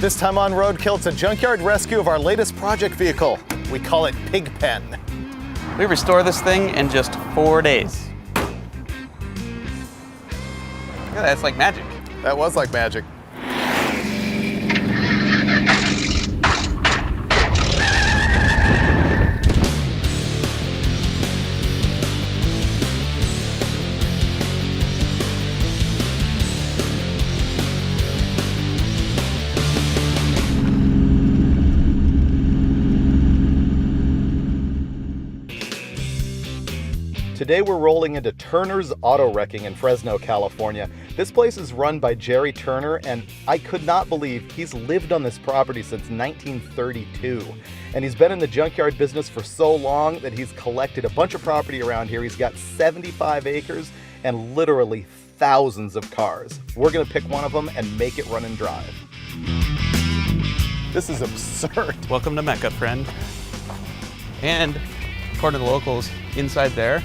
This time on Roadkill, it's a junkyard rescue of our latest project vehicle. We call it Pigpen. We restore this thing in just 4 days. Look at that, it's like magic. That was like magic. Today we're rolling into Turner's Auto Wrecking in Fresno, California. This place is run by Jerry Turner, and I could not believe he's lived on this property since 1932. And he's been in the junkyard business for so long that he's collected a bunch of property around here. He's got 75 acres and literally thousands of cars. We're gonna pick one of them and make it run and drive. This is absurd. Welcome to Mecca, friend. And according to the locals, inside there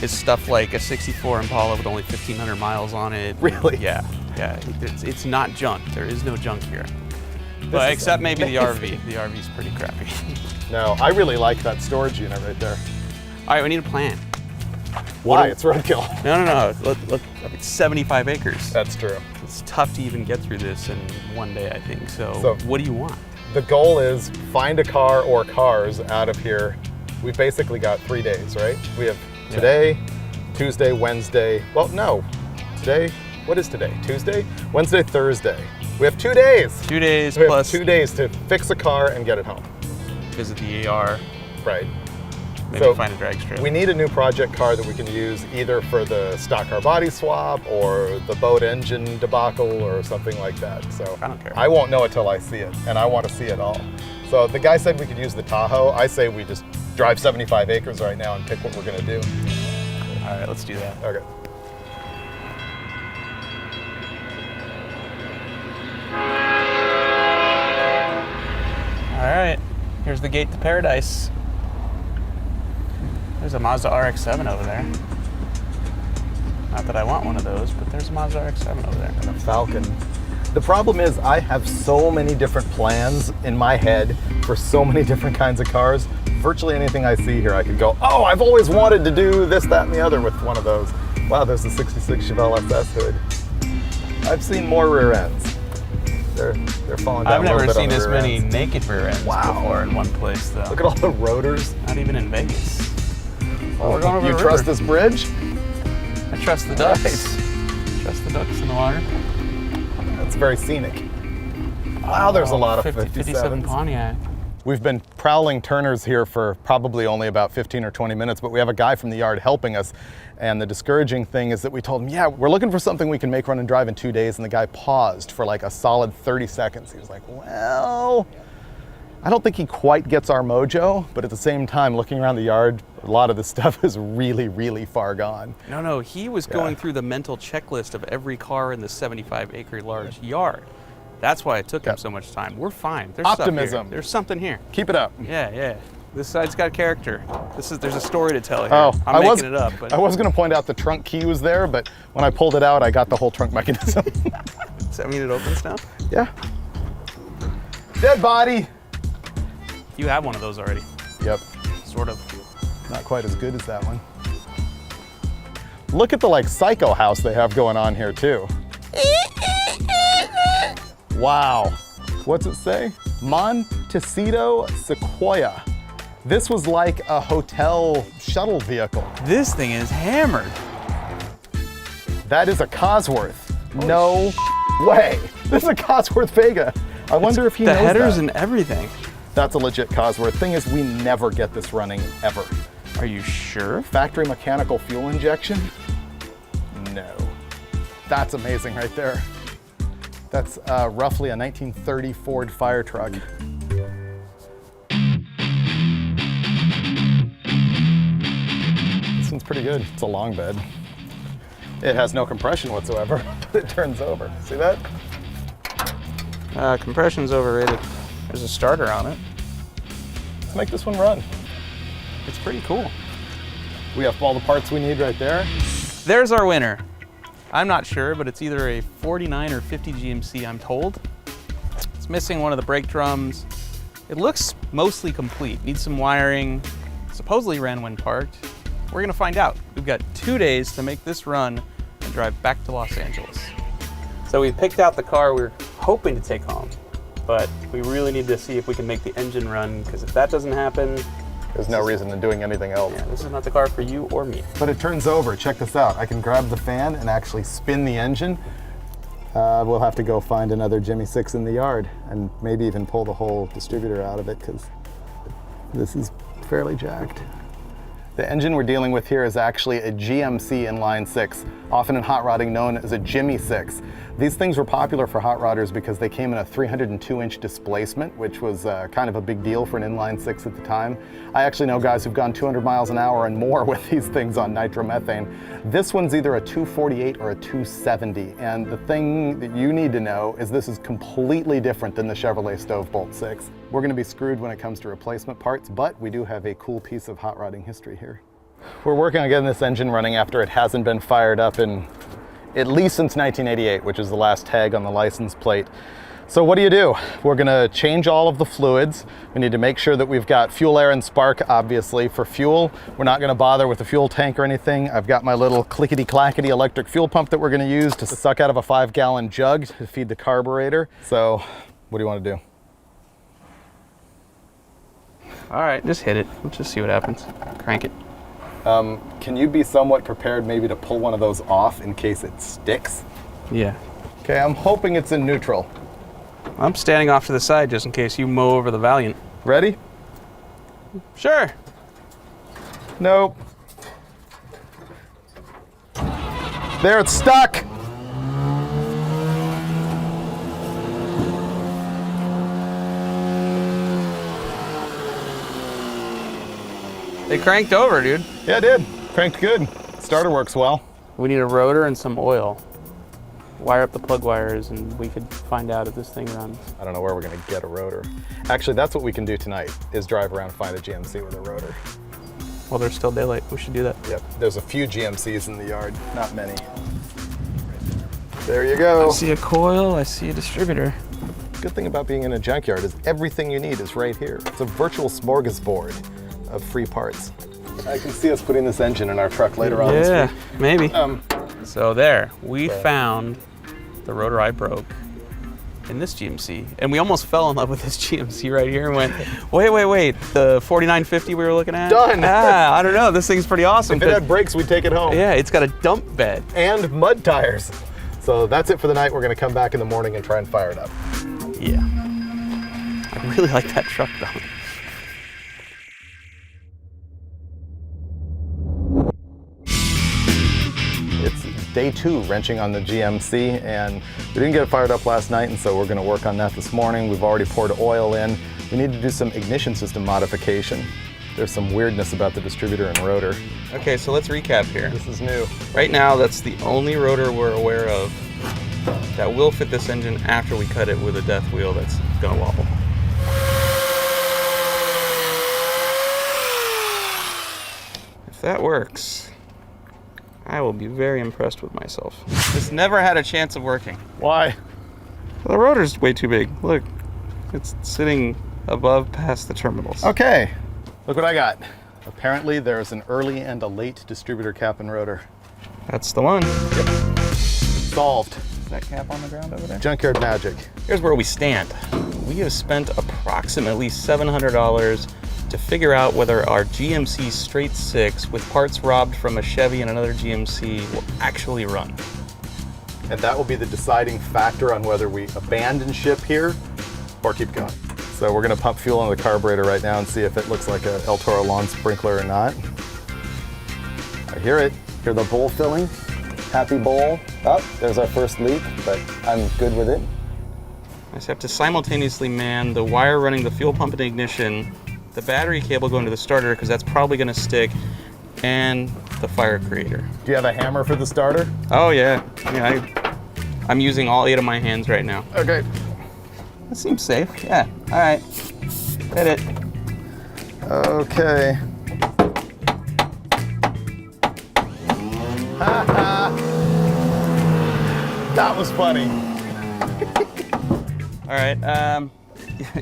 is stuff like a 64 Impala with only 1,500 miles on it. Really? Yeah. It's not junk. There is no junk here. But except maybe the RV. The RV's pretty crappy. No, I really like that storage unit right there. All right, we need a plan. Why? It's Roadkill. No. Look, it's 75 acres. That's true. It's tough to even get through this in one day, I think. So what do you want? The goal is find a car or cars out of here. We've basically got 3 days, right? We have today, Tuesday, Wednesday. Well, no. Today, what is today? Tuesday? Wednesday, Thursday. We have 2 days. 2 days we plus have 2 days to fix a car and get it home. Visit the AR. Right. Maybe So find a drag strip. We need a new project car that we can use either for the stock car body swap or the boat engine debacle or something like that. So I don't care. I won't know it till I see it, and I want to see it all. So the guy said we could use the Tahoe. I say we just drive 75 acres right now and pick what we're gonna do. All right, let's do that. Okay. All right, here's the gate to paradise. There's a Mazda RX-7 over there. Not that I want one of those, but there's a Mazda RX-7 over there. And a Falcon. The problem is I have so many different plans in my head for so many different kinds of cars. Virtually anything I see here, I could go, oh, I've always wanted to do this, that, and the other with one of those. Wow, there's a 66 Chevelle SS hood. I've seen more rear ends. They're falling down. I've a little never bit seen on the this rear many ends. naked rear ends before in one place, though. Look at all the rotors. Not even in Vegas. Oh, we're going over You the trust river. this bridge? I trust the ducks. Right. Trust the ducks in the water. It's very scenic. Wow, there's a lot of 57 57s. Pontiac. We've been prowling Turner's here for probably only about 15 or 20 minutes, but we have a guy from the yard helping us. And the discouraging thing is that we told him, yeah, we're looking for something we can make run and drive in 2 days. And the guy paused for like a solid 30 seconds. He was like, well, I don't think he quite gets our mojo, but at the same time, looking around the yard, a lot of this stuff is really, really far gone. No, he was going through the mental checklist of every car in the 75-acre large yard. That's why it took him so much time. We're fine. There's Optimism. Stuff here. There's something here. Keep it up. Yeah. This side's got character. There's a story to tell here. Oh, I'm making it up. But I was going to point out the trunk key was there, but when I pulled it out, I got the whole trunk mechanism. Does that mean it opens now? Yeah. Dead body. You have one of those already. Yep. Sort of. Not quite as good as that one. Look at the like psycho house they have going on here too. Wow. What's it say? Montecito Sequoia. This was like a hotel shuttle vehicle. This thing is hammered. That is a Cosworth. No way. This is a Cosworth Vega. I wonder if he knows the headers that. and everything. That's a legit Cosworth. Thing is, we never get this running ever. Are you sure? Factory mechanical fuel injection? No. That's amazing right there. That's roughly a 1930 Ford fire truck. This one's pretty good. It's a long bed. It has no compression whatsoever, but it turns over. See that? Compression's overrated. There's a starter on it. Let's make this one run. It's pretty cool. We have all the parts we need right there. There's our winner. I'm not sure, but it's either a 49 or 50 GMC, I'm told. It's missing one of the brake drums. It looks mostly complete. Needs some wiring. Supposedly ran when parked. We're gonna find out. We've got 2 days to make this run and drive back to Los Angeles. So we picked out the car we're hoping to take home, but we really need to see if we can make the engine run, because if that doesn't happen, there's no reason in doing anything else. Yeah, this is not the car for you or me. But it turns over. Check this out. I can grab the fan and actually spin the engine. We'll have to go find another Jimmy 6 in the yard and maybe even pull the whole distributor out of it, because this is fairly jacked. The engine we're dealing with here is actually a GMC inline 6, often in hot rodding known as a Jimmy 6. These things were popular for hot rodders because they came in a 302-inch displacement, which was kind of a big deal for an inline 6 at the time. I actually know guys who've gone 200 miles an hour and more with these things on nitromethane. This one's either a 248 or a 270, and the thing that you need to know is this is completely different than the Chevrolet Stovebolt 6. We're going to be screwed when it comes to replacement parts, but we do have a cool piece of hot rodding history here. We're working on getting this engine running after it hasn't been fired up in at least since 1988, which is the last tag on the license plate. So what do? We're gonna change all of the fluids. We need to make sure that we've got fuel, air, and spark, obviously. For fuel, we're not gonna bother with the fuel tank or anything. I've got my little clickety-clackety electric fuel pump that we're gonna use to suck out of a 5-gallon jug to feed the carburetor. So what do you wanna do? All right, just hit it. Let's just see what happens. Crank it. Can you be somewhat prepared maybe to pull one of those off in case it sticks? Yeah. Okay, I'm hoping it's in neutral. I'm standing off to the side just in case you mow over the Valiant. Ready? Sure. Nope. There, it's stuck. They cranked over, dude. Yeah, it did. Cranked good. Starter works well. We need a rotor and some oil. Wire up the plug wires and we could find out if this thing runs. I don't know where we're gonna get a rotor. Actually, that's what we can do tonight, is drive around and find a GMC with a rotor. Well, there's still daylight. We should do that. Yep, there's a few GMCs in the yard, not many. There you go. I see a coil, I see a distributor. Good thing about being in a junkyard is everything you need is right here. It's a virtual smorgasbord of free parts. I can see us putting this engine in our truck later on this week. Yeah, maybe. So there, we found the rotor I broke in this GMC. And we almost fell in love with this GMC right here and went, wait, the 4950 we were looking at? Done. I don't know, this thing's pretty awesome. If it had brakes, we'd take it home. Yeah, it's got a dump bed. And mud tires. So that's it for the night. We're gonna come back in the morning and try and fire it up. Yeah. I really like that truck though. It's day 2 wrenching on the GMC, and we didn't get it fired up last night, and so we're gonna work on that this morning. We've already poured oil in. We need to do some ignition system modification. There's some weirdness about the distributor and rotor. Okay, so let's recap here. This is new. Right now, that's the only rotor we're aware of that will fit this engine after we cut it with a death wheel that's gonna wobble. If that works, I will be very impressed with myself. This never had a chance of working. Why? The rotor's way too big. Look, it's sitting above past the terminals. Okay, look what I got. Apparently there's an early and a late distributor cap and rotor. That's the one. Yep. Solved. Is that cap on the ground over there? Junkyard magic. Here's where we stand. We have spent approximately $700 to figure out whether our GMC straight 6 with parts robbed from a Chevy and another GMC will actually run. And that will be the deciding factor on whether we abandon ship here or keep going. So we're gonna pump fuel into the carburetor right now and see if it looks like a El Toro lawn sprinkler or not. I hear it. Hear the bowl filling. Happy bowl. Oh, there's our first leak, but I'm good with it. I just have to simultaneously man the wire running the fuel pump and ignition, the battery cable going to the starter because that's probably going to stick, and the fire creator. Do you have a hammer for the starter? Oh yeah, I'm using all 8 of my hands right now. Okay. That seems safe. Yeah. All right. Hit it. Okay. That was funny. All right,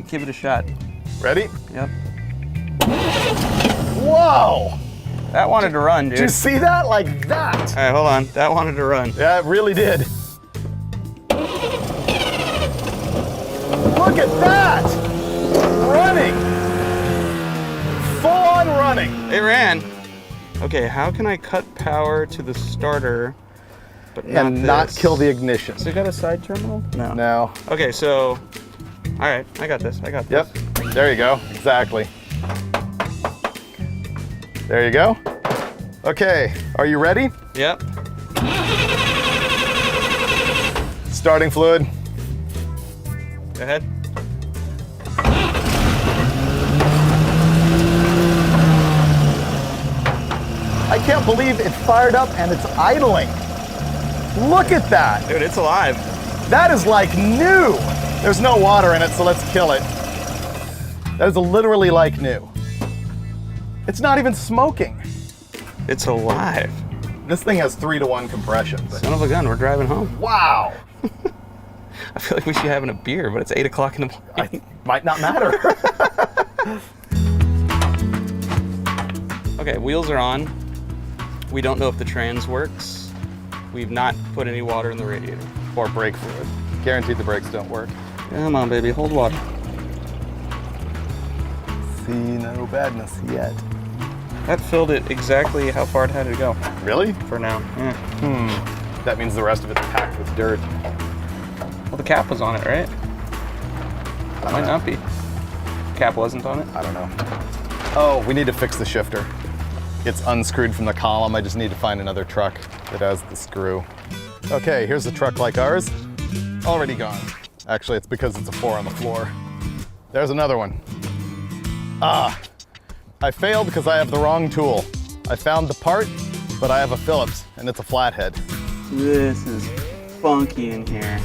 give it a shot. Ready? Yep. Whoa! That wanted to run, dude. Did you see that? Like that. All right, hold on. That wanted to run. Yeah, it really did. Look at that! Running! Full on running. It ran. Okay, how can I cut power to the starter, but Not kill the ignition? So you got a side terminal? No. No. Okay, so, all right, I got this. Yep. There you go. Exactly. There you go. Okay, are you ready? Yep. Starting fluid. Go ahead. I can't believe it fired up and it's idling. Look at that. Dude, it's alive. That is like new. There's no water in it, so let's kill it. That is literally like new. It's not even smoking. It's alive. This thing has 3-to-1 compression. But Son of a gun, we're driving home. wow. I feel like we should be having a beer, but it's 8 o'clock in the morning. Might not matter. Okay, wheels are on. We don't know if the trans works. We've not put any water in the radiator. Or brake fluid. Guaranteed the brakes don't work. Come on, baby, hold water. See no badness yet. That filled it exactly how far it had to go Really? for now. Yeah. That means the rest of it's packed with dirt. Well, the cap was on it, right? Might not be. Cap wasn't on it? I don't know. Oh, we need to fix the shifter. It's unscrewed from the column. I just need to find another truck that has the screw. Okay, here's a truck like ours. Already gone. Actually, it's because it's a 4 on the floor. There's another one. Ah, I failed because I have the wrong tool. I found the part, but I have a Phillips, and it's a flathead. This is funky in here.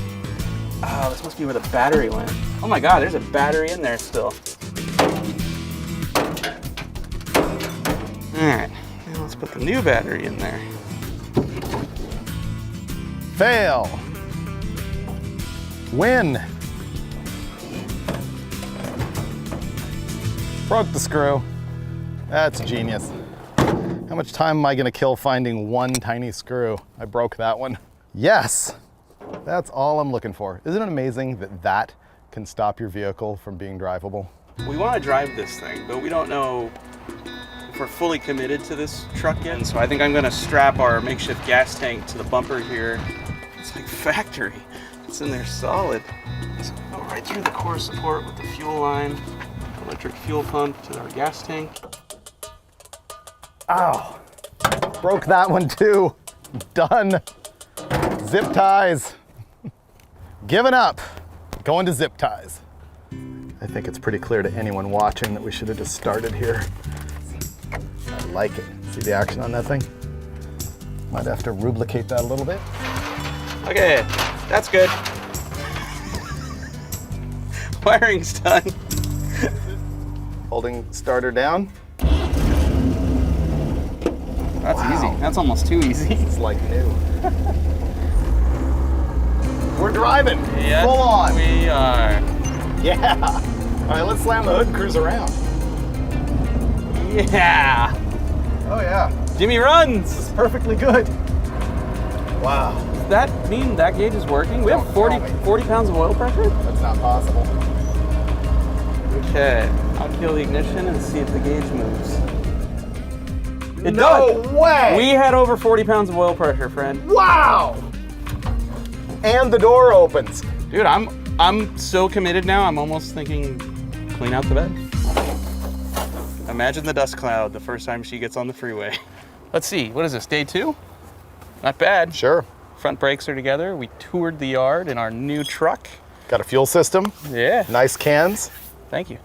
Oh, this must be where the battery went. Oh my God, there's a battery in there still. All right, now let's put the new battery in there. Fail. Win. Broke the screw. That's genius. How much time am I gonna kill finding one tiny screw? I broke that one. Yes, that's all I'm looking for. Isn't it amazing that that can stop your vehicle from being drivable? We want to drive this thing, but we don't know if we're fully committed to this truck yet. And so I think I'm gonna strap our makeshift gas tank to the bumper here. It's like factory. It's in there solid. So go right through the core support with the fuel line, electric fuel pump to our gas tank. Ow, broke that one too. Done. Zip ties. Giving up. Going to zip ties. I think it's pretty clear to anyone watching that we should have just started here. I like it. See the action on that thing? Might have to rubricate that a little bit. Okay, that's good. Wiring's done. Holding starter down. That's Wow. easy. That's almost too easy. It's like new. We're driving. Yes, Full on. we are. Yeah. All right, let's slam the hood and cruise around. Yeah. Oh yeah. Jimmy runs. This is perfectly good. Wow. Does that mean that gauge is working? We have Don't 40 tell me. pounds of oil pressure? That's not possible. Okay. I'll kill the ignition and see if the gauge moves. It No does. way. We had over 40 pounds of oil pressure, friend. Wow. And the door opens. Dude, I'm so committed now. I'm almost thinking clean out the bed. Imagine the dust cloud the first time she gets on the freeway. Let's see. What is this? Day 2? Not bad. Sure. Front brakes are together. We toured the yard in our new truck. Got a fuel system. Yeah. Nice cans. Thank you.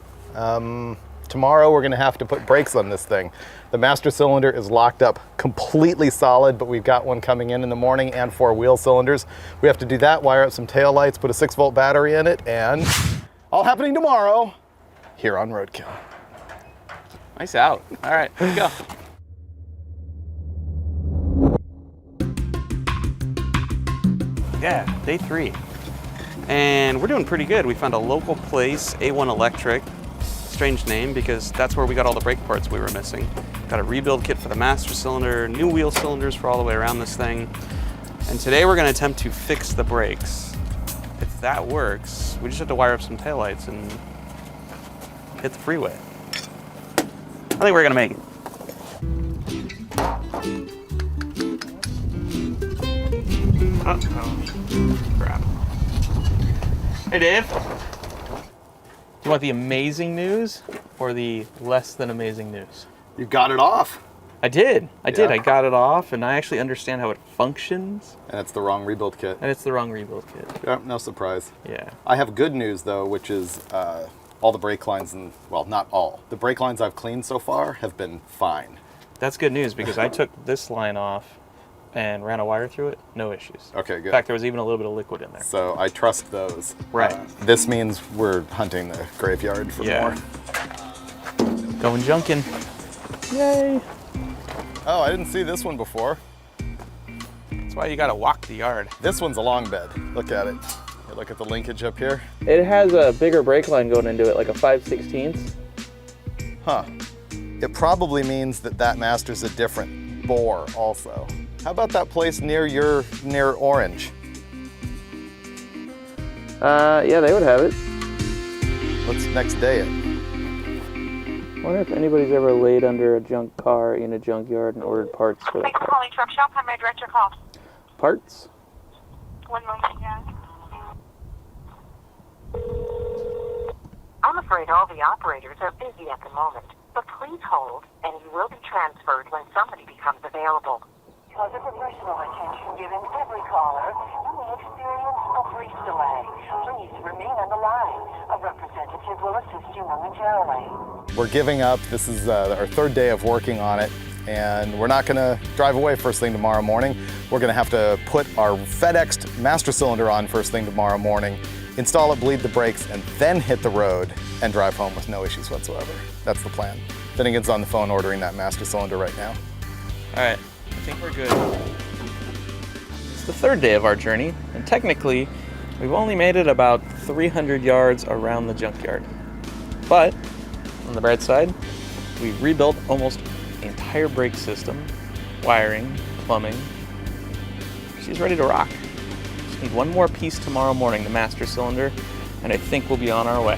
Tomorrow we're gonna have to put brakes on this thing. The master cylinder is locked up completely solid, but we've got one coming in the morning and 4 wheel cylinders. We have to do that, wire up some tail lights, put a 6-volt battery in it, and all happening tomorrow here on Roadkill. Nice out. All right, let's go. Yeah, day 3. and we're doing pretty good. We found a local place, A1 Electric. Strange name because that's where we got all the brake parts we were missing. Got a rebuild kit for the master cylinder, new wheel cylinders for all the way around this thing. And today we're gonna attempt to fix the brakes. If that works, we just have to wire up some taillights and hit the freeway. I think we're gonna make it. Uh-oh, crap. Hey, Dave. You want the amazing news or the less than amazing news? You got it off. I did. I got it off, and I actually understand how it functions. And it's the wrong rebuild kit. And it's the wrong rebuild kit. Yeah, no surprise. Yeah. I have good news, though, which is all the brake lines, and well, not all. The brake lines I've cleaned so far have been fine. That's good news because I took this line off and ran a wire through it, no issues. Okay, good. In fact, there was even a little bit of liquid in there. So I trust those. Right. This means we're hunting the graveyard for more. Going junking. Yay. Oh, I didn't see this one before. That's why you gotta walk the yard. This one's a long bed. Look at it. You look at the linkage up here. It has a bigger brake line going into it, like a 5/16. Huh. It probably means that master's a different bore also. How about that place near Orange? Yeah, they would have it. Let's next day it. I wonder if anybody's ever laid under a junk car in a junkyard and ordered parts for that Thanks for car. calling Truck Shop. How may I direct your call? Parts? One moment, yeah. I'm afraid all the operators are busy at the moment, but please hold, and you will be transferred when somebody becomes available. Because of professional attention given every caller, you may experience a brief delay. Please remain on the line. A representative will assist you momentarily. We're giving up. This is our third day of working on it, and we're not gonna drive away first thing tomorrow morning. We're gonna have to put our FedExed master cylinder on first thing tomorrow morning, install it, bleed the brakes, and then hit the road and drive home with no issues whatsoever. That's the plan. Finnegan's on the phone ordering that master cylinder right now. All right, I think we're good. It's the third day of our journey, and technically, we've only made it about 300 yards around the junkyard. But, on the bright side, we've rebuilt almost the entire brake system, wiring, plumbing. She's ready to rock. Just need one more piece tomorrow morning, the master cylinder, and I think we'll be on our way.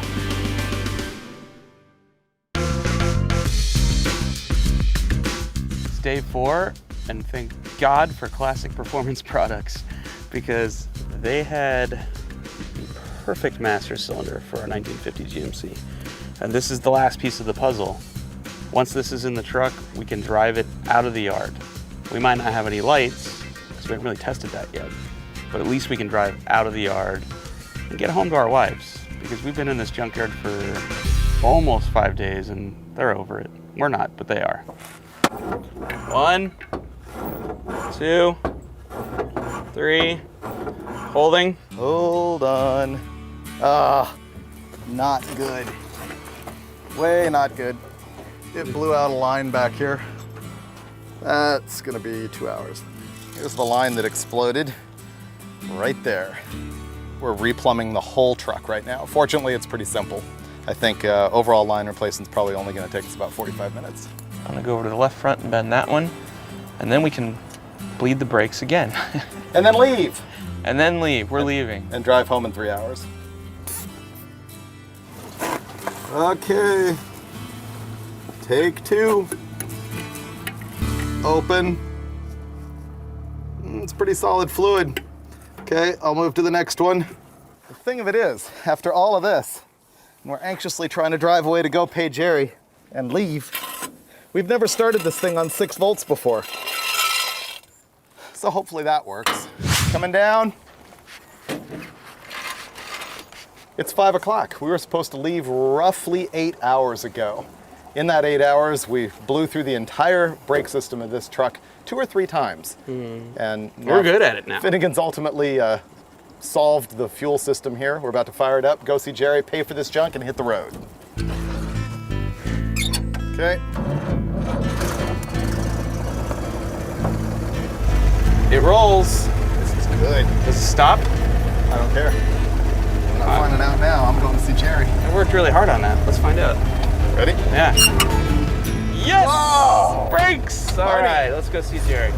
It's day 4, and thank God for Classic Performance Products, because they had the perfect master cylinder for our 1950 GMC. And this is the last piece of the puzzle. Once this is in the truck, we can drive it out of the yard. We might not have any lights, because we haven't really tested that yet, but at least we can drive out of the yard and get home to our wives, because we've been in this junkyard for almost 5 days and they're over it. We're not, but they are. 1, 2, 3, holding. Hold on. Not good. Way not good. It blew out a line back here. That's gonna be 2 hours. Here's the line that exploded right there. We're replumbing the whole truck right now. Fortunately, it's pretty simple. I think overall line replacement's probably only gonna take us about 45 minutes. I'm gonna go over to the left front and bend that one, and then we can bleed the brakes again. And then leave. And then leave, we're leaving. And drive home in 3 hours. Okay. Take 2. Open. It's pretty solid fluid. Okay, I'll move to the next one. The thing of it is, after all of this, and we're anxiously trying to drive away to go pay Jerry and leave, we've never started this thing on 6 volts before. So hopefully that works. Coming down. It's 5 o'clock. We were supposed to leave roughly 8 hours ago. In that 8 hours, we blew through the entire brake system of this truck 2 or 3 times. And We're good at it now. Finnegan's ultimately solved the fuel system here. We're about to fire it up, go see Jerry, pay for this junk, and hit the road. Okay. It rolls. This is good. Does it stop? I don't care. finding out now. I'm going to see Jerry. I worked really hard on that. Let's find out. Ready? Yeah. Yes! Whoa! Brakes! All Marty. right, let's go see Jerry.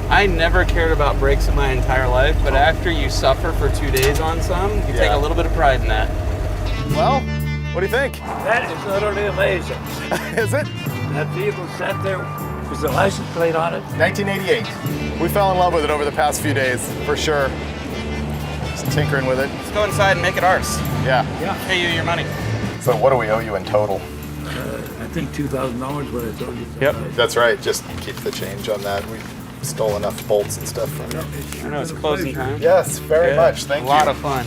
I never cared about brakes in my entire life, but after you suffer for 2 days on some, you take a little bit of pride in that. Well, what do you think? That is utterly amazing. Is it? That vehicle sat there. Was the license plate on it? 1988. We fell in love with it over the past few days, for sure. Just tinkering with it. Let's go inside and make it ours. Yeah. Pay you your money. So what do we owe you in total? I think $2,000 what I told you. Yep. That's right. Just keep the change on that. We stole enough bolts and stuff from you. I know it's closing time. Yes, very much. Thank you. A lot of fun.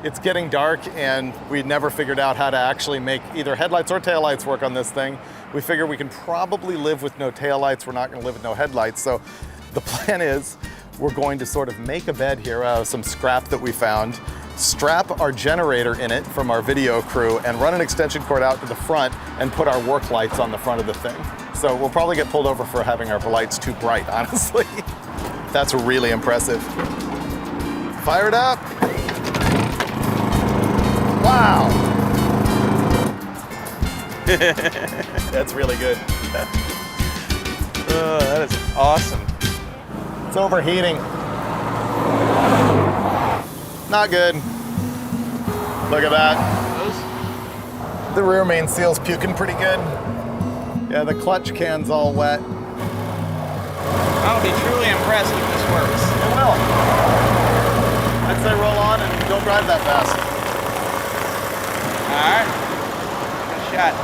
It's getting dark and we never figured out how to actually make either headlights or taillights work on this thing. We figure we can probably live with no taillights. We're not gonna live with no headlights. So the plan is we're going to sort of make a bed here out of some scrap that we found, strap our generator in it from our video crew and run an extension cord out to the front and put our work lights on the front of the thing. So we'll probably get pulled over for having our lights too bright, honestly. That's really impressive. Fire it up. Wow. That's really good. Oh, that is awesome. It's overheating. Not good. Look at that. The rear main seal's puking pretty good. Yeah, the clutch can's all wet. I'll be truly impressed if this works. It will. I'd say roll on and don't drive that fast. Good shot.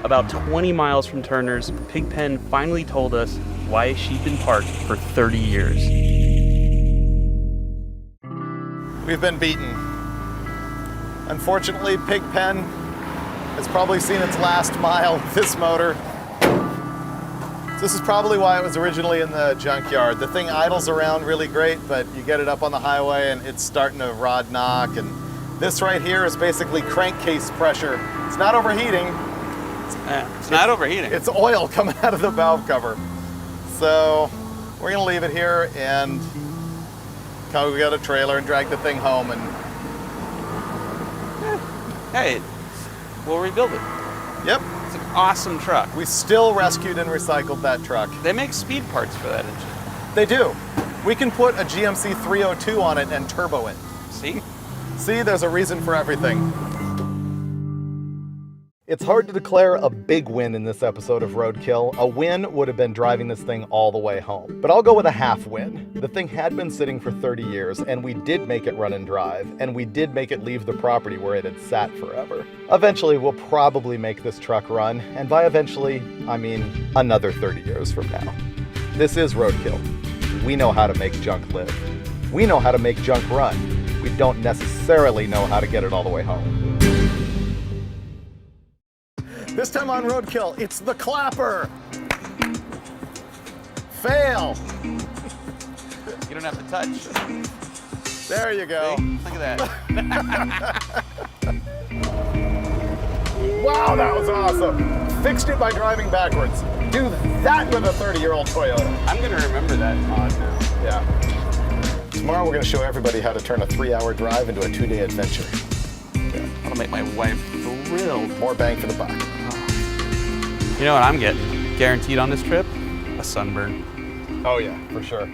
About 20 miles from Turner's, Pigpen finally told us why she'd been parked for 30 years. We've been beaten. Unfortunately, Pigpen has probably seen its last mile with this motor. This is probably why it was originally in the junkyard. The thing idles around really great, but you get it up on the highway and it's starting to rod knock. And this right here is basically crankcase pressure. It's not overheating. It's not overheating. It's oil coming out of the valve cover. So we're gonna leave it here and we got a trailer and drag the thing home and Hey, we'll rebuild it. yep. It's an awesome truck. We still rescued and recycled that truck. They make speed parts for that engine. They do. We can put a GMC 302 on it and turbo it. See? See, there's a reason for everything. It's hard to declare a big win in this episode of Roadkill. A win would have been driving this thing all the way home. But I'll go with a half win. The thing had been sitting for 30 years, and we did make it run and drive, and we did make it leave the property where it had sat forever. Eventually, we'll probably make this truck run, and by eventually, I mean another 30 years from now. This is Roadkill. We know how to make junk live. We know how to make junk run. We don't necessarily know how to get it all the way home. This time on Roadkill, it's the clapper. Fail. You don't have to touch. There you go. See? Look at that. Wow, that was awesome. Fixed it by driving backwards. Do that with a 30-year-old Toyota. I'm going to remember that mod now. Yeah. Tomorrow we're going to show everybody how to turn a 3-hour drive into a 2-day adventure. That'll make my wife thrilled. More bang for the buck. You know what I'm getting? Guaranteed on this trip? A sunburn. Oh yeah, for sure.